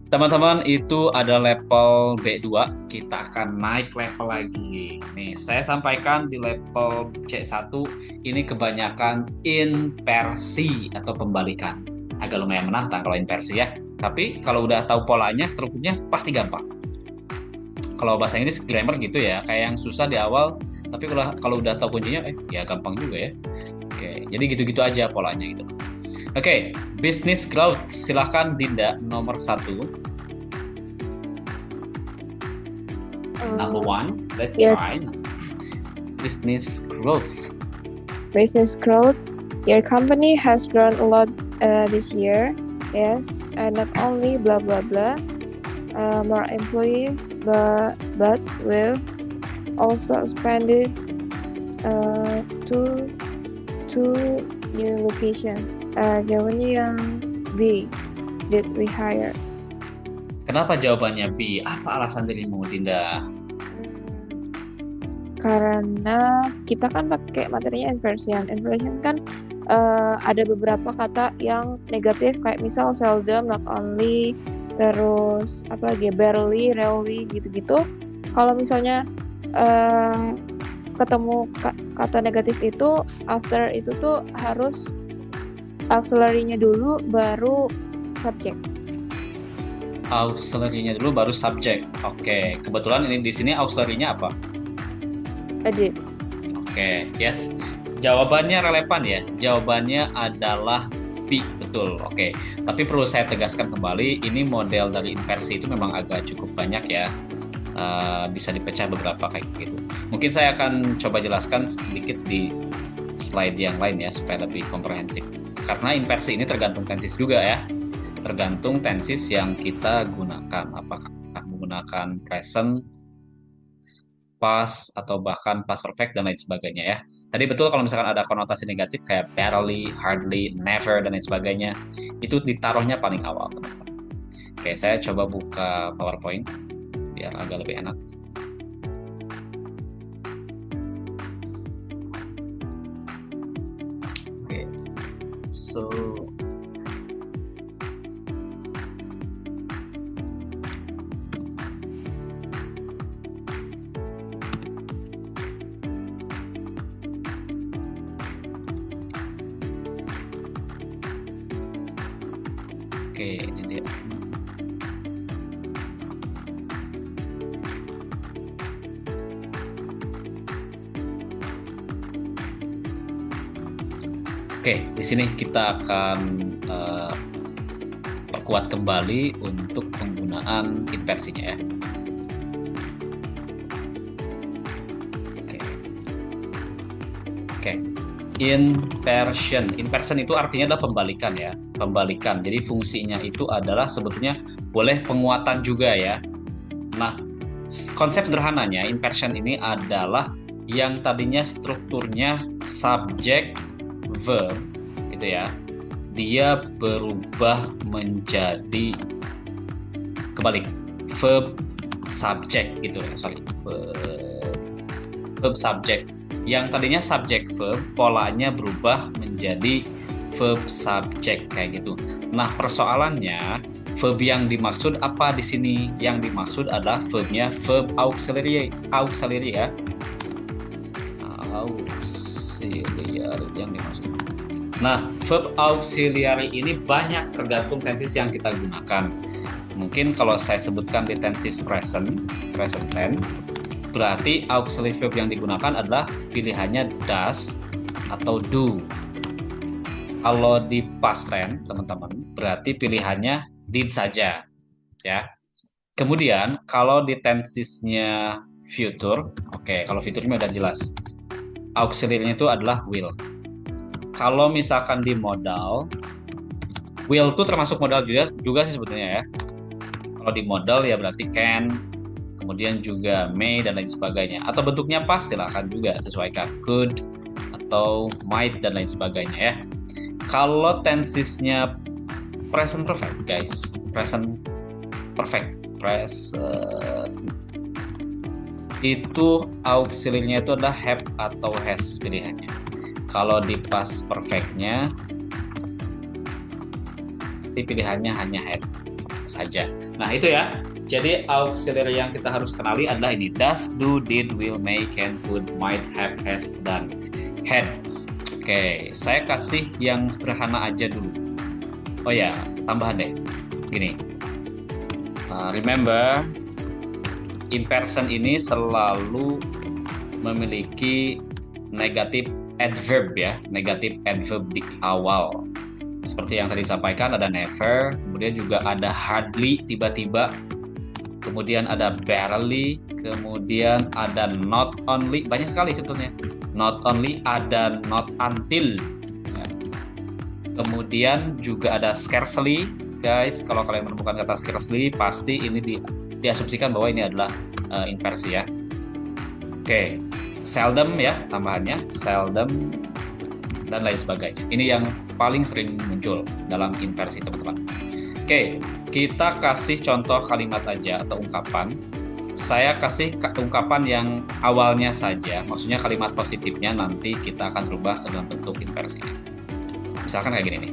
Teman-teman, itu ada level B2, kita akan naik level lagi. Nih, saya sampaikan di level C1, ini kebanyakan inversi atau pembalikan. Agak lumayan menantang kalau inversi ya. Tapi kalau udah tahu polanya, strukturnya pasti gampang. Kalau bahasa Inggris grammar gitu ya, kayak yang susah di awal, tapi kalau udah tahu kuncinya, ya gampang juga ya. Oke, jadi gitu-gitu aja polanya gitu. Oke, business growth. Silahkan Dinda, nomor satu. Number Uh, one, let's your try business growth. business growth. Your company has grown a lot this year. Yes, and not only blah blah blah, more employees, but we've also expanded to two new locations. Jawabannya yang B. Did we hire? Kenapa jawabannya B? Apa alasan dirimu, Dinda? Karena kita kan pakai materinya inversion. Inversion kan ada beberapa kata yang negatif kayak misal seldom, not only, terus apa lagi, barely, rarely gitu-gitu. Kalau misalnya ketemu kata negatif itu, after itu tuh harus auxiliary-nya dulu baru subject. Auxiliary-nya dulu baru subject. Oke, kebetulan ini di sini auxiliary-nya apa? Did. Oke, yes. Jawabannya relevan ya. Jawabannya adalah B, betul. Oke, tapi perlu saya tegaskan kembali, ini model dari inversi itu memang agak cukup banyak ya. Bisa dipecah beberapa kayak gitu. Mungkin saya akan coba jelaskan sedikit di slide yang lain ya, supaya lebih komprehensif. Karena inversi ini tergantung tensis juga ya. Tergantung tensis yang kita gunakan. Apakah menggunakan present, past, atau bahkan past perfect dan lain sebagainya ya. Tadi betul kalau misalkan ada konotasi negatif kayak barely, hardly, never dan lain sebagainya, itu ditaruhnya paling awal, teman-teman. Oke, saya coba buka PowerPoint biar agak lebih enak. Oke, so oke, ini dia. Oke, di sini kita akan perkuat kembali untuk penggunaan inversinya ya. Oke. Oke. Inversion. Inversion itu artinya adalah pembalikan ya. Pembalikan. Jadi fungsinya itu adalah sebetulnya boleh penguatan juga ya. Nah, konsep sederhananya inversion ini adalah yang tadinya strukturnya subject verb gitu ya, dia berubah menjadi kebalik, verb subject gitu ya, sorry, verb subject. Yang tadinya subject verb, polanya berubah menjadi verb subject kayak gitu. Nah, persoalannya verb yang dimaksud apa di sini? Yang dimaksud adalah verbnya verb auxiliary, auxiliary ya. Auxiliary yang dimaksud. Nah, verb auxiliary ini banyak tergantung tenses yang kita gunakan. Mungkin kalau saya sebutkan di tenses present tense, berarti auxiliary verb yang digunakan adalah pilihannya does atau do. Kalau di past tense, teman-teman, berarti pilihannya did saja, ya. Kemudian kalau di tensesnya future, oke, kalau future-nya udah jelas. Auxiliary-nya itu adalah will. Kalau misalkan di modal, will itu termasuk modal juga sih sebetulnya ya. Kalau di modal ya berarti can, kemudian juga may dan lain sebagainya. Atau bentuknya pas silahkan juga sesuaikan, could atau might dan lain sebagainya ya. Kalau tensesnya present perfect guys, present perfect, itu auxiliary-nya itu adalah have atau has pilihannya. Kalau di past perfect-nya pilihannya hanya had. saja. Nah, itu ya. Jadi auxiliary yang kita harus kenali adalah ini: does, do, did, will, may, can, would, might, have, has, dan had. Oke, saya kasih yang sederhana aja dulu. Oh ya, tambahan deh. Gini. Remember, in person ini selalu memiliki negatif adverb ya, negatif adverb di awal. Seperti yang tadi disampaikan, ada never, kemudian juga ada hardly tiba-tiba, kemudian ada barely, kemudian ada not only, banyak sekali sebetulnya. Not only, ada not until. Ya. Kemudian juga ada scarcely, guys. Kalau kalian menemukan kata scarcely, pasti ini diasumsikan bahwa ini adalah inversi ya. Oke, seldom ya tambahannya, seldom dan lain sebagainya. Ini yang paling sering muncul dalam inversi, teman-teman. Oke, kita kasih contoh kalimat aja atau ungkapan. Saya kasih ungkapan yang awalnya saja, maksudnya kalimat positifnya nanti kita akan rubah ke dalam bentuk inversinya. Misalkan kayak gini nih.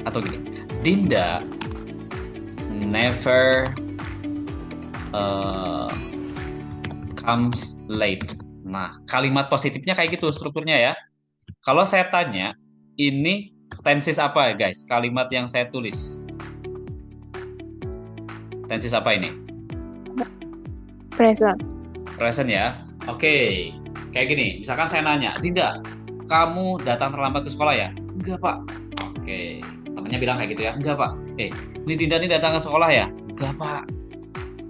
Atau gini. Dinda never comes late. Nah, kalimat positifnya kayak gitu strukturnya ya. Kalau saya tanya, ini tenses apa ya guys? Kalimat yang saya tulis. Tenses apa ini? Present. Present ya. Oke. Kayak gini, misalkan saya nanya, Dinda, kamu datang terlambat ke sekolah ya? Enggak, Pak. Oke. Temannya bilang kayak gitu ya. Enggak, Pak. Ini Dinda nih datang ke sekolah ya? Enggak, Pak.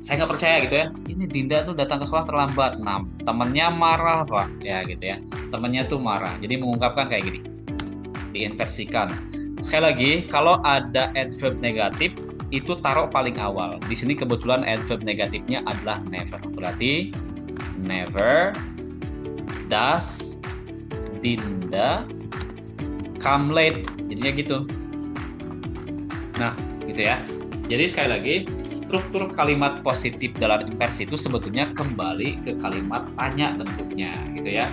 Saya nggak percaya gitu ya. Ini Dinda tuh datang ke sekolah terlambat. Nah, temennya marah, Pak. Ya gitu ya. Temennya tuh marah. Jadi mengungkapkan kayak gini. Diinversikan. Sekali lagi, kalau ada adverb negatif, itu taruh paling awal. Di sini kebetulan adverb negatifnya adalah never. Berarti never does Dinda come late. Jadinya gitu. Nah, gitu ya. Jadi sekali lagi, struktur kalimat positif dalam inversi itu sebetulnya kembali ke kalimat tanya bentuknya, gitu ya.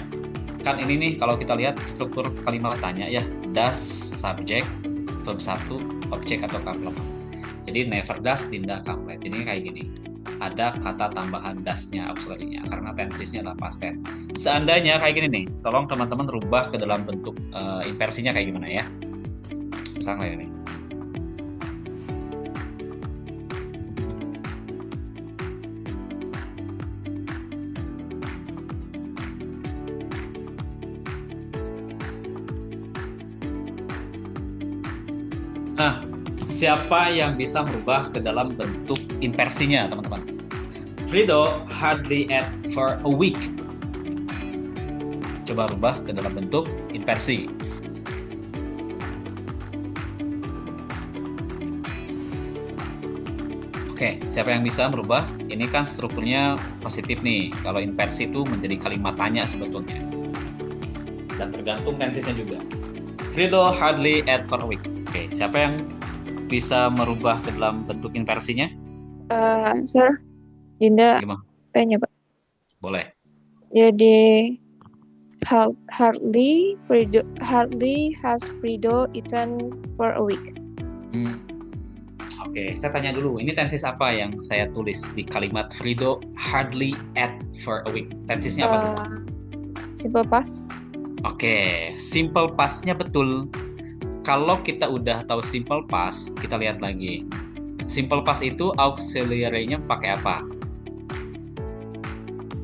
Kan ini nih, kalau kita lihat struktur kalimat tanya ya, does, subject, verb 1, objek atau complement. Jadi never does Dinda come late. Jadi kayak gini. Ada kata tambahan does-nya, auxiliary-nya, karena tensesnya adalah past tense. Seandainya kayak gini nih, tolong teman-teman rubah ke dalam bentuk inversinya kayak gimana ya. Misalnya kayak gini. Nah, siapa yang bisa merubah ke dalam bentuk inversinya, teman-teman? Frido hardly ate for a week. Coba rubah ke dalam bentuk inversi. Oke, siapa yang bisa merubah? Ini kan strukturnya positif nih. Kalau inversi itu menjadi kalimat tanya sebetulnya. Dan tergantung tensesnya juga. Frido hardly ate for a week. Oke, siapa yang bisa merubah ke dalam bentuk inversinya? Sir, Dinda Gimana? pengen nyoba. Boleh. Jadi hardly has Frido eaten for a week. Oke, saya tanya dulu. Ini tenses apa yang saya tulis di kalimat Frido hardly ate for a week? Tensesnya apa? Simple past. Oke, simple past-nya betul. Kalau kita udah tahu simple past, kita lihat lagi. Simple past itu auxiliary-nya pakai apa?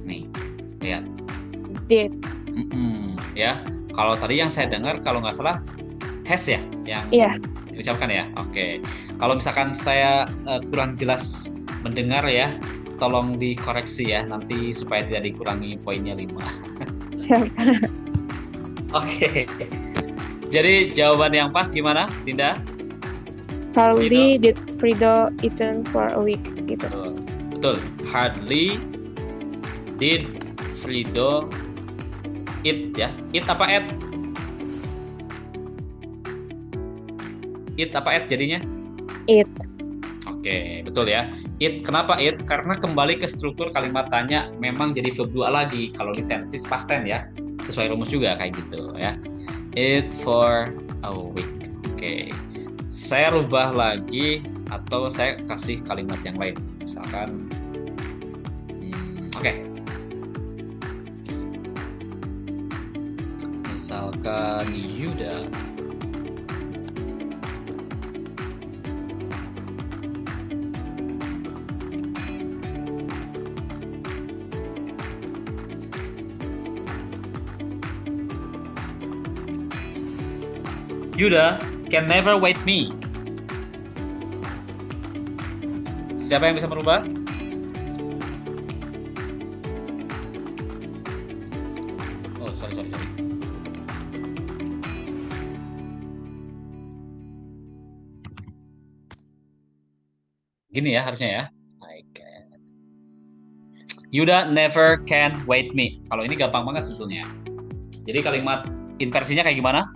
Nih, lihat. Did. Ya, kalau tadi yang saya dengar, kalau nggak salah, has ya, yang diucapkan ya. Oke. Kalau misalkan saya kurang jelas mendengar ya, tolong dikoreksi ya, nanti supaya tidak dikurangi poinnya 5. Siap. Oke. Jadi jawaban yang pas gimana, Dinda? Hardly did Frido eaten for a week gitu. Betul. Hardly did Frido eat ya. Eat apa eat? Eat apa eat jadinya? Eat. Oke, betul ya. Eat. Kenapa eat? Karena kembali ke struktur kalimat tanya memang jadi verb 2 lagi kalau di tenses past tense ya. Sesuai rumus juga kayak gitu ya. Eat for a week. Oke. Saya rubah lagi atau saya kasih kalimat yang lain. Misalkan, oke. Misalkan Yuda can never wait me. Siapa yang bisa merubah? Oh, sorry. Gini ya harusnya ya. Yuda never can wait me. Kalau ini gampang banget sebetulnya. Jadi kalimat inversinya kayak gimana?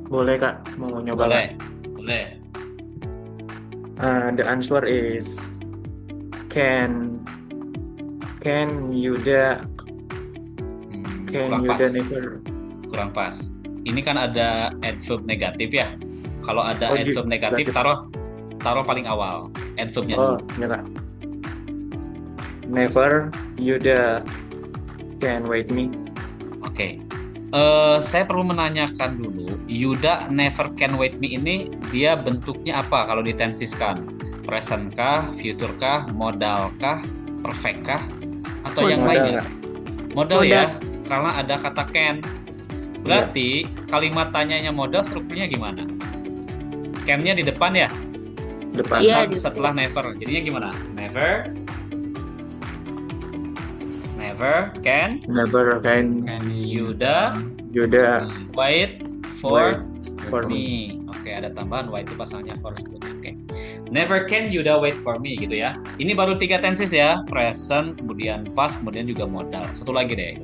Boleh Kak, mau nyoba Kak? Boleh. The answer is can Yuda Kurang never. Kurang pas. Ini kan ada adverb negatif ya. Kalau ada adverb negatif taruh paling awal. Adverbnya dulu. Ya Kak. Never Yuda can wait me. Oke. Saya perlu menanyakan dulu, Yuda never can wait me ini dia bentuknya apa kalau ditensiskan? Present kah, future kah, modal kah, perfect kah, atau yang lainnya? Modal ya, karena ada kata can. Berarti kalimat tanyanya modal strukturnya gimana? Can-nya di depan ya? Depan. Iya, Setelah never. Jadinya gimana? Never can Yuda wait for me. Oke, ada tambahan wait itu pasangannya for sebetulnya. Oke. Never can Yuda wait for me gitu ya. Ini baru 3 tenses ya. Present, kemudian past, kemudian juga modal. Satu lagi deh.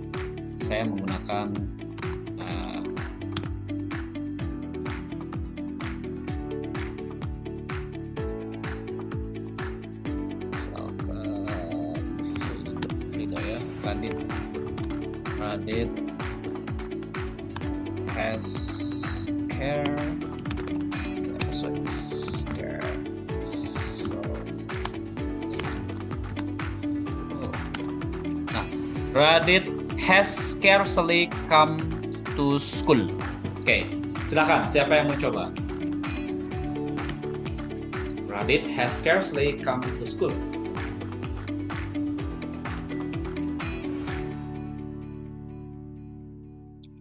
Saya menggunakan Radit has Radit has scarcely come to school. Oke, silakan. Siapa yang mau coba? Radit has scarcely come to school.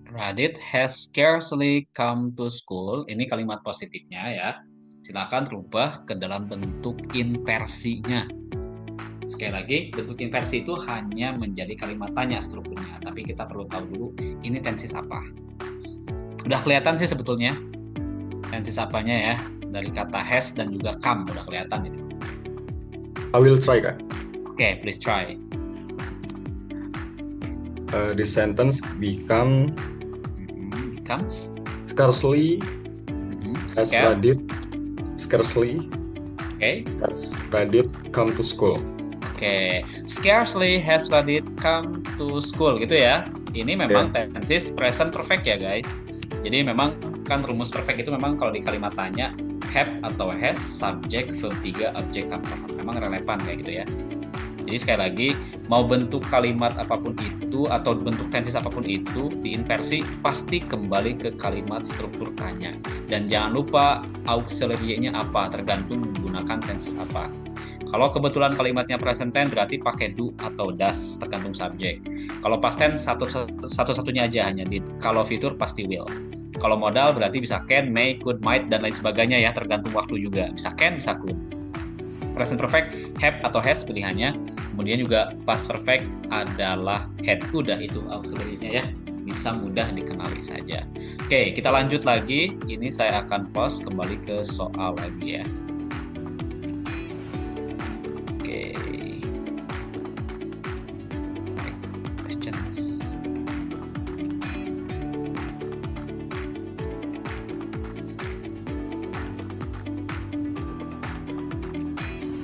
Radit has scarcely come to school. Ini kalimat positifnya ya. Silakan rubah ke dalam bentuk inversinya. Sekali lagi, bentuk inversi itu hanya menjadi kalimat tanya strukturnya. Tapi kita perlu tahu dulu ini tensis apa. Udah kelihatan sih sebetulnya tensis apanya ya. Dari kata has dan juga come udah kelihatan ini. I will try Kak. Oke, please try. This sentence becomes scarcely has Radit scarcely has Radit come to school. Oke, scarcely has Radit come to school gitu ya. Ini memang tenses present perfect ya guys. Jadi memang kan rumus perfect itu memang kalau di kalimat tanya have atau has, subject, verb 3, objek complement. Memang relevan kayak gitu ya. Jadi sekali lagi, mau bentuk kalimat apapun itu atau bentuk tenses apapun itu diinversi pasti kembali ke kalimat struktur tanya. Dan jangan lupa auxiliary-nya apa, tergantung menggunakan tenses apa. Kalau kebetulan kalimatnya present tense berarti pakai do atau does, tergantung subjek. Kalau past tense satu-satunya aja hanya did. Kalau future pasti will. Kalau modal berarti bisa can, may, could, might, dan lain sebagainya ya, tergantung waktu juga. Bisa can, bisa could. Present perfect, have atau has pilihannya. Kemudian juga past perfect adalah had. Udah itu auxiliary-nya ya. Bisa mudah dikenali saja. Oke, kita lanjut lagi. Ini saya akan pause kembali ke soal lagi ya. Oke. Questions.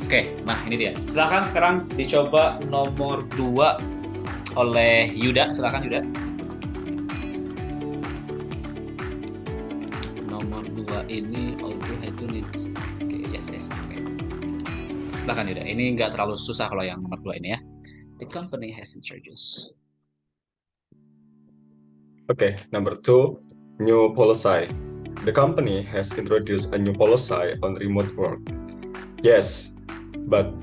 Oke, nah ini dia. Silakan sekarang dicoba nomor 2 oleh Yuda. Silakan Yuda. Nomor 2 ini although had to needs. Oke, yes. Oke. Silakan Yuda. Ini nggak terlalu susah kalau yang nomor 2 ini ya. The company has introduced. Okay, number 2, new policy. The company has introduced a new policy on remote work. Yes, but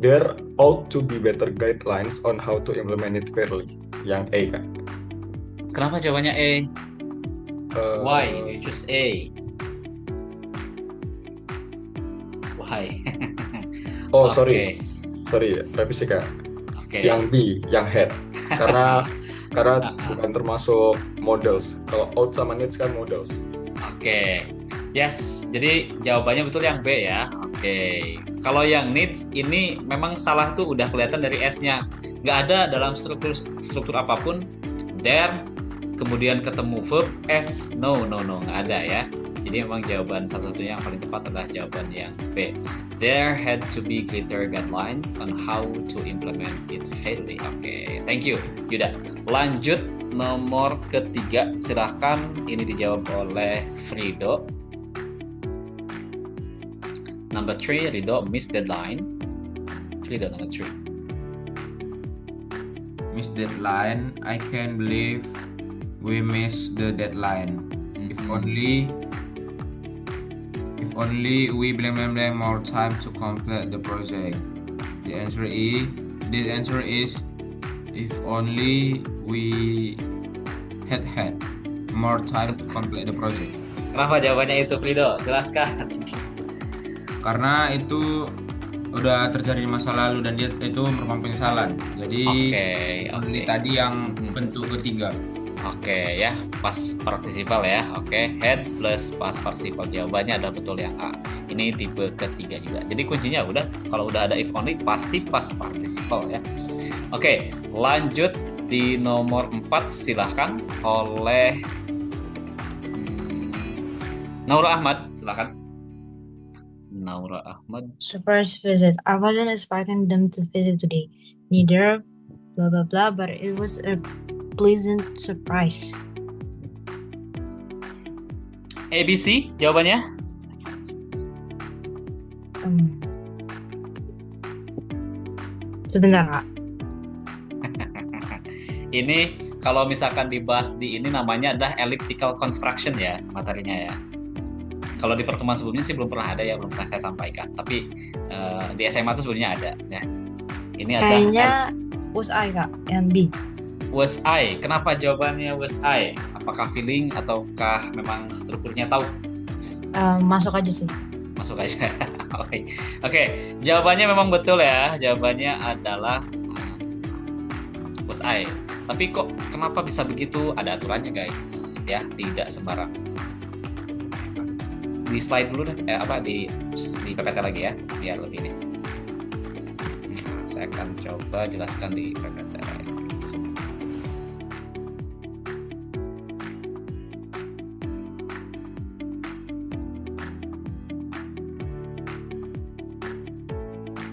there ought to be better guidelines on how to implement it fairly. Yang A, Kak. Kenapa jawabannya A? Why you choose A? Why? Oh, Oke. sorry, revisi Kak. Oke. Yang B, yang head. Karena bukan termasuk models. Kalau out sama needs kan models. Oke. Yes, jadi jawabannya betul yang B ya. Oke. Kalau yang needs ini memang salah tuh udah kelihatan dari S-nya. Nggak ada dalam struktur apapun. There, kemudian ketemu verb S, no, nggak ada ya. Jadi memang jawaban satu-satunya yang paling tepat adalah jawaban yang B. There had to be greater guidelines on how to implement it fairly. Oke, thank you Yuda. Lanjut nomor ketiga, silahkan ini dijawab oleh Frido. Number 3, Rido, miss deadline. Frido, number 3. Miss deadline. I can't believe we missed the deadline. If only we blank more time to complete the project. The answer is if only we had more time to complete the project. Kenapa jawabannya itu Frido? Jelaskan. Karena itu udah terjadi di masa lalu dan dia itu merupakan penyesalan. Jadi only tadi yang bentuk ketiga. Oke ya, pas partisipal ya. Oke, had plus pas partisipal. Jawabannya adalah betul yang A. Ini tipe ketiga juga. Jadi kuncinya udah, kalau udah ada if only pasti pas partisipal ya. Oke, lanjut di nomor 4 silahkan oleh Naura Ahmad, silahkan. Naura Ahmad. Surprise visit. I wasn't expecting them to visit today. Neither blah blah blah, but it was a pleasant surprise. ABC jawabannya? Sebentar Kak. Ini kalau misalkan dibahas di ini namanya adalah elliptical construction ya materinya ya. Kalau di pertemuan sebelumnya sih belum pernah ada ya, belum pernah saya sampaikan. Tapi di SMA itu sebenarnya ada. Ya. Ini ada. Kayaknya was I Kak, yang B. Was I. Kenapa jawabannya was I? Apakah feeling ataukah memang strukturnya tahu? Masuk aja sih. Masuk aja. Oke. Jawabannya memang betul ya. Jawabannya adalah was I. Tapi kok kenapa bisa begitu? Ada aturannya guys. Ya, tidak sembarang. Di slide dulu deh, di PPT lagi ya, biar lebih ini. Saya akan coba jelaskan di PPT.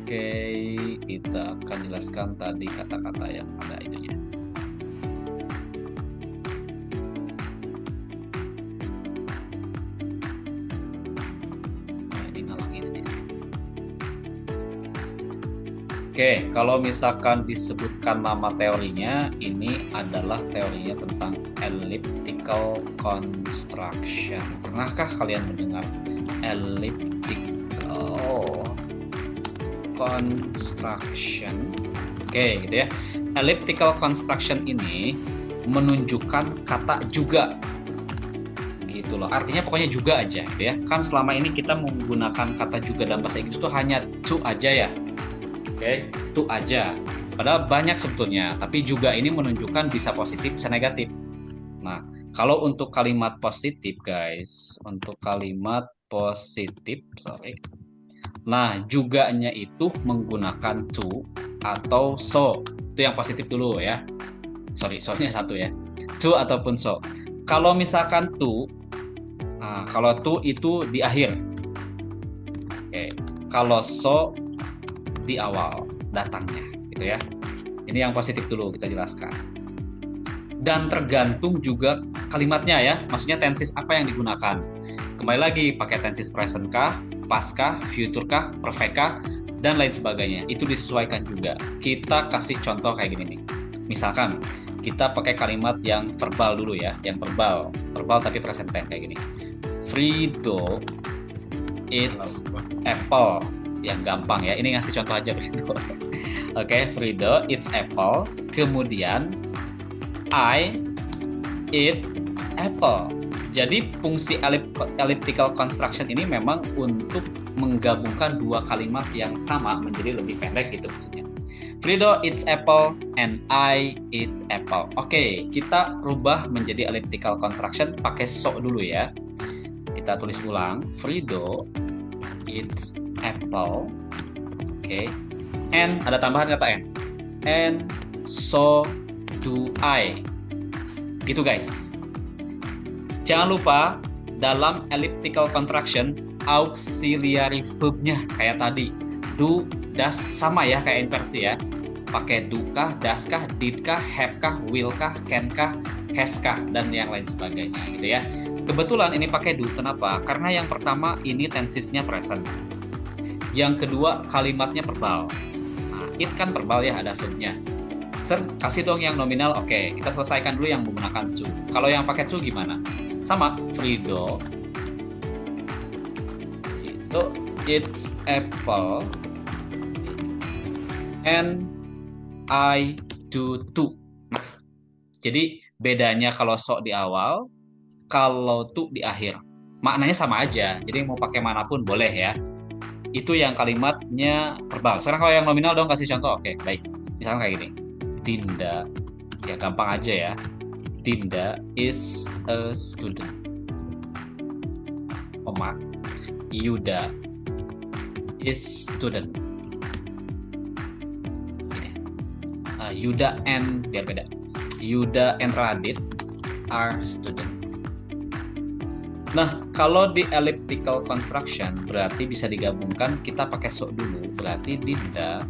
Oke, kita akan jelaskan tadi kata-kata yang ada itunya. Oke, kalau misalkan disebutkan nama teorinya, ini adalah teorinya tentang elliptical construction. Pernahkah kalian mendengar elliptical construction? Oke, gitu ya. Elliptical construction ini menunjukkan kata juga. Gitu loh. Artinya pokoknya juga aja, gitu ya. Kan selama ini kita menggunakan kata juga dalam bahasa Inggris itu hanya to aja ya. Oke, itu aja. Padahal banyak sebetulnya, tapi juga ini menunjukkan bisa positif, bisa negatif. Nah, kalau untuk kalimat positif, guys, untuk kalimat positif, nah, juganya itu menggunakan to atau so. Itu yang positif dulu ya. Soalnya satu ya. To ataupun so. Kalau misalkan to, nah, kalau to itu di akhir. Oke, kalau so di awal datangnya gitu ya. Ini yang positif dulu kita jelaskan. Dan tergantung juga kalimatnya ya, maksudnya tenses apa yang digunakan. Kembali lagi, pakai tenses present kah, past kah, future kah, perfect kah, dan lain sebagainya. Itu disesuaikan juga. Kita kasih contoh kayak gini nih. Misalkan kita pakai kalimat yang verbal dulu ya, yang verbal tapi present tense kayak gini. Frido eats apple. Yang gampang ya, ini ngasih contoh aja Frido. Oke, Frido eats apple. Kemudian I eat apple. Jadi fungsi elliptical construction ini memang untuk menggabungkan dua kalimat yang sama menjadi lebih pendek gitu maksudnya. Frido eats apple and I eat apple. Oke, kita rubah menjadi elliptical construction pakai so dulu ya. Kita tulis ulang. Frido eats apple. Oke. And ada tambahan kata and. And so do I. Gitu guys. Jangan lupa dalam elliptical construction auxiliary verb-nya kayak tadi. Do, does sama ya kayak inversi ya. Pakai do kah, does kah, did kah, have kah, will kah, can kah, has kah, dan yang lain sebagainya gitu ya. Kebetulan ini pakai do, kenapa? Karena yang pertama ini tensesnya present. Yang kedua kalimatnya verbal. Nah, it kan verbal ya, ada verb-nya. Sir, kasih dong yang nominal. Oke, kita selesaikan dulu yang menggunakan to. Kalau yang pakai to gimana? Sama, Frido itu eats apple and I do too. Nah, jadi bedanya kalau so di awal, kalau to di akhir. Maknanya sama aja, jadi mau pakai manapun boleh ya. Itu yang kalimatnya verbal. Sekarang kalau yang nominal dong kasih contoh. Oke, baik. Misalnya kayak gini. Dinda, ya gampang aja ya. Dinda is a student. Yuda is student. Ini. Yuda and biar beda. Yuda and Radit are student. Nah, kalau di elliptical construction berarti bisa digabungkan, kita pakai so dulu. Berarti Dinda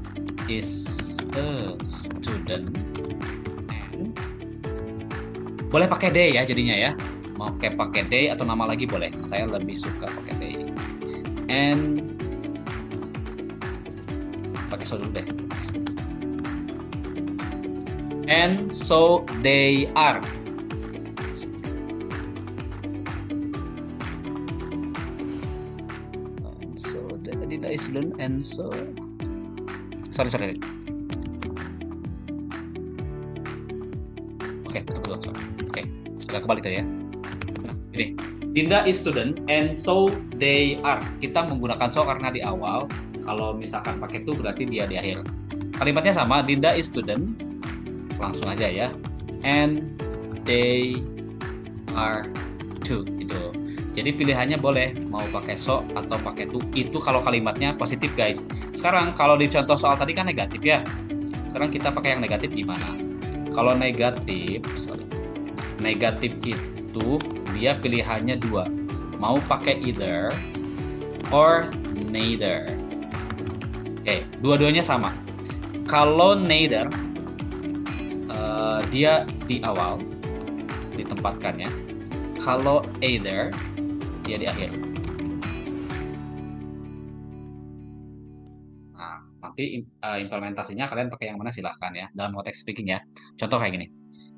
is a student and boleh pakai day ya jadinya ya. Mau pakai day atau nama lagi boleh. Saya lebih suka pakai day. And pakai so dulu deh. And so they are. And so Dinda is student and so sorry. Oke, betul. Oke, sudah kembali tadi ya. Nah, ini Dinda is student and so they are. Kita menggunakan so karena di awal. Kalau misalkan pakai to berarti dia di akhir. Kalimatnya sama, Dinda is student. Langsung aja ya. And they are too. Gitu. Jadi pilihannya boleh mau pakai so atau pakai to. Itu kalau kalimatnya positif guys. Sekarang kalau di contoh soal tadi kan negatif ya. Sekarang kita pakai yang negatif gimana? Kalau negatif itu dia pilihannya dua. Mau pakai either or neither. Oke, dua-duanya sama. Kalau neither dia di awal ditempatkannya. Kalau either dia di akhir. Nah, nanti implementasinya kalian pakai yang mana silahkan ya. Dalam konteks speaking ya. Contoh kayak gini.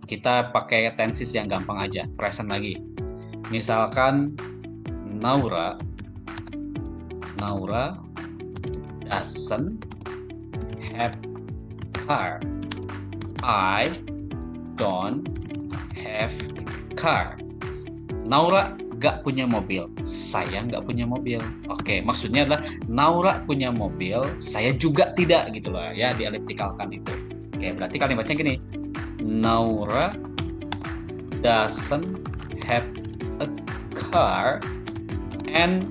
Kita pakai tenses yang gampang aja. Present lagi. Misalkan Naura doesn't have car. I don't have car. Naura gak punya mobil. Saya gak punya mobil. Oke, maksudnya adalah Naura punya mobil, saya juga tidak gitu loh ya, diellipticalkan itu. Oke, berarti kalimatnya gini. Naura doesn't have a car and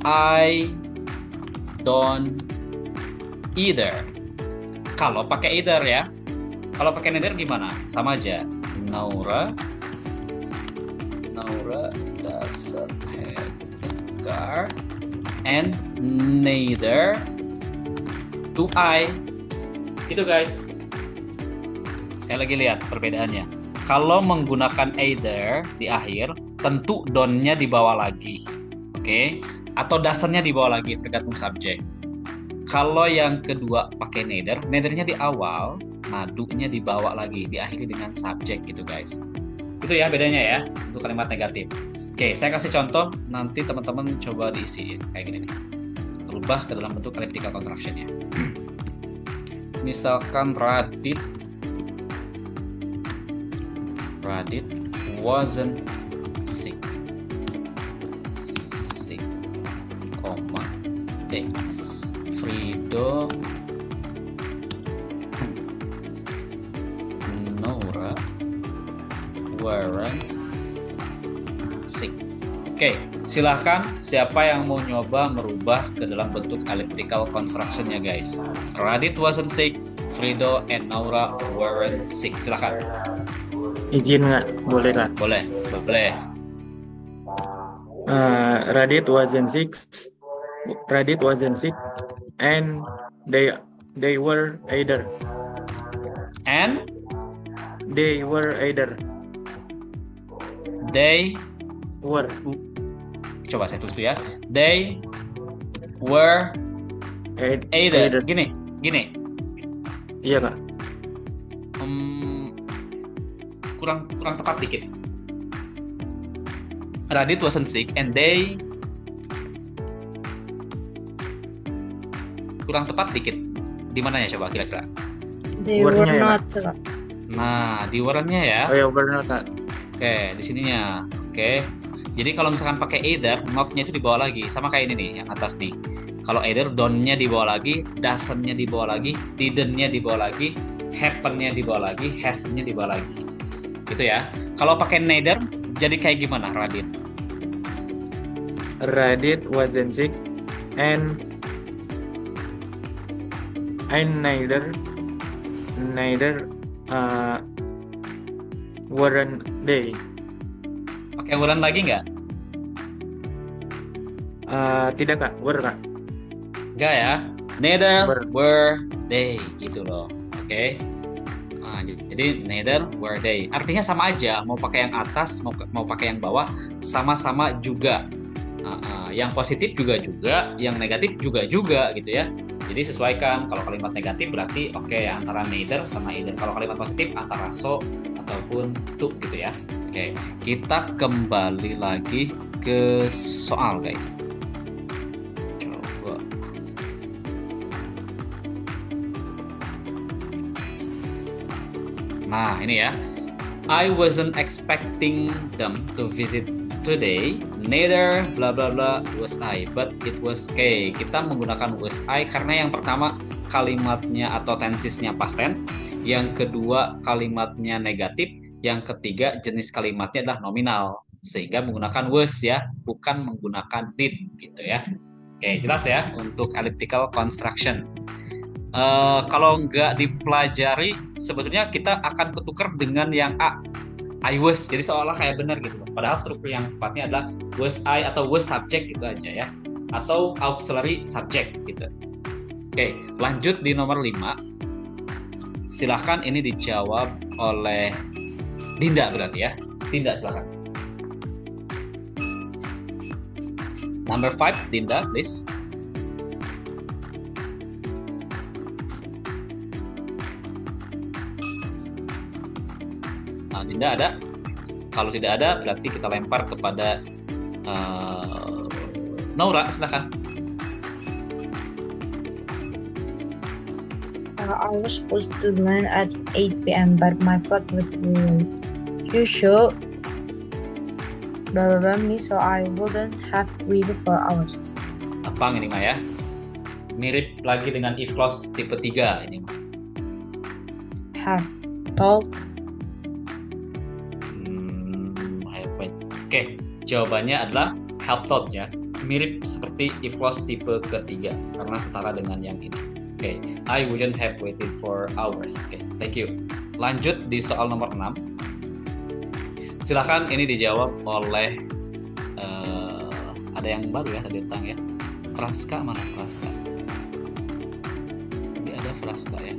I don't either. Kalau pakai either ya. Kalau pakai neither gimana? Sama aja. Naura doesn't have a car and neither do I. Gitu guys. Saya lagi lihat perbedaannya. Kalau menggunakan either di akhir, tentu don't-nya dibawa lagi. Oke? Atau dasarnya dibawa lagi, tergantung subjek. Kalau yang kedua pakai neither, neither-nya di awal, nah do-nya dibawa lagi, diakhiri dengan subjek gitu guys. Itu ya bedanya ya, untuk kalimat negatif. Oke, saya kasih contoh, nanti teman-teman coba diisiin kayak gini nih. Rubah ke dalam bentuk elliptical contraction ya. Misalkan Radit wasn't sick, comma, Frido Nora weren't sick. Oke, silahkan siapa yang mau nyoba merubah ke dalam bentuk elliptical construction ya guys. Radit wasn't sick, Frido and Nora weren't sick. Silahkan. Izin nggak? Boleh nggak? Boleh. Radit wasn't sick, and they were either. And They were either. they Were. coba saya tulis dulu ya. They were either. Gini. Iya kak. Kurang tepat dikit. Radit wasn't sick and they kurang tepat dikit. Di mananya coba kira-kira? They were Were-nya ya, not. Nah, di were-nya ya. Oh ya benar kak. Oke, di sininya. Oke. Jadi kalau misalkan pakai either, not-nya itu dibawa lagi. Sama kayak ini nih, yang atas nih. Kalau either, don't-nya dibawa lagi, doesn't-nya dibawa lagi, didn't-nya dibawa lagi, happen-nya dibawa lagi, hasn't-nya dibawa lagi. Gitu ya. Kalau pakai neither, jadi kayak gimana, Radit? Radit wasn't sick, and neither weren't they. Pakai weren't lagi nggak? Tidak kak, were kak. Enggak ya. Neither Were. were they gitu loh. Oke. Nah, jadi neither were they. Artinya sama aja, mau pakai yang atas, mau pakai yang bawah, sama-sama juga. Yang positif juga, yang negatif juga gitu ya. Jadi sesuaikan. Kalau kalimat negatif berarti oke, antara neither sama either. Kalau kalimat positif antara so ataupun to gitu ya. Oke, kita kembali lagi ke soal guys. Coba. Nah, ini ya. I wasn't expecting them to visit today, neither bla bla bla was I, but it was okay. Kita menggunakan was I karena yang pertama kalimatnya atau tensesnya past tense, yang kedua kalimatnya negatif, yang ketiga jenis kalimatnya adalah nominal, sehingga menggunakan was ya, bukan menggunakan did gitu ya. Oke, jelas ya untuk elliptical construction. Kalau nggak dipelajari, sebetulnya kita akan ketukar dengan yang A, I was, jadi seolah kayak benar gitu. Padahal struktur yang tepatnya adalah was I atau was subject gitu aja ya, atau auxiliary subject gitu. Oke, lanjut di nomor 5. Silahkan ini dijawab oleh Dinda berarti ya. Dinda silahkan. Number 5, Dinda please. Dinda ada? Kalau tidak ada, berarti kita lempar kepada Nora, silakan. I was supposed to land at 8 p.m. but my flight was delayed. You should blah blah blah me so I wouldn't have waited for hours. Gampang ini mah ya. Mirip lagi dengan if clause tipe 3 ini mah. Have told. Oke, jawabannya adalah help thought ya. Mirip seperti if clause tipe ketiga karena setara dengan yang ini. Oke, I wouldn't have waited for hours. Oke, thank you. Lanjut di soal nomor 6. Silakan ini dijawab oleh ada yang baru ya tadi tentang ya. Praska mana Praska? Ini ada Praska ya.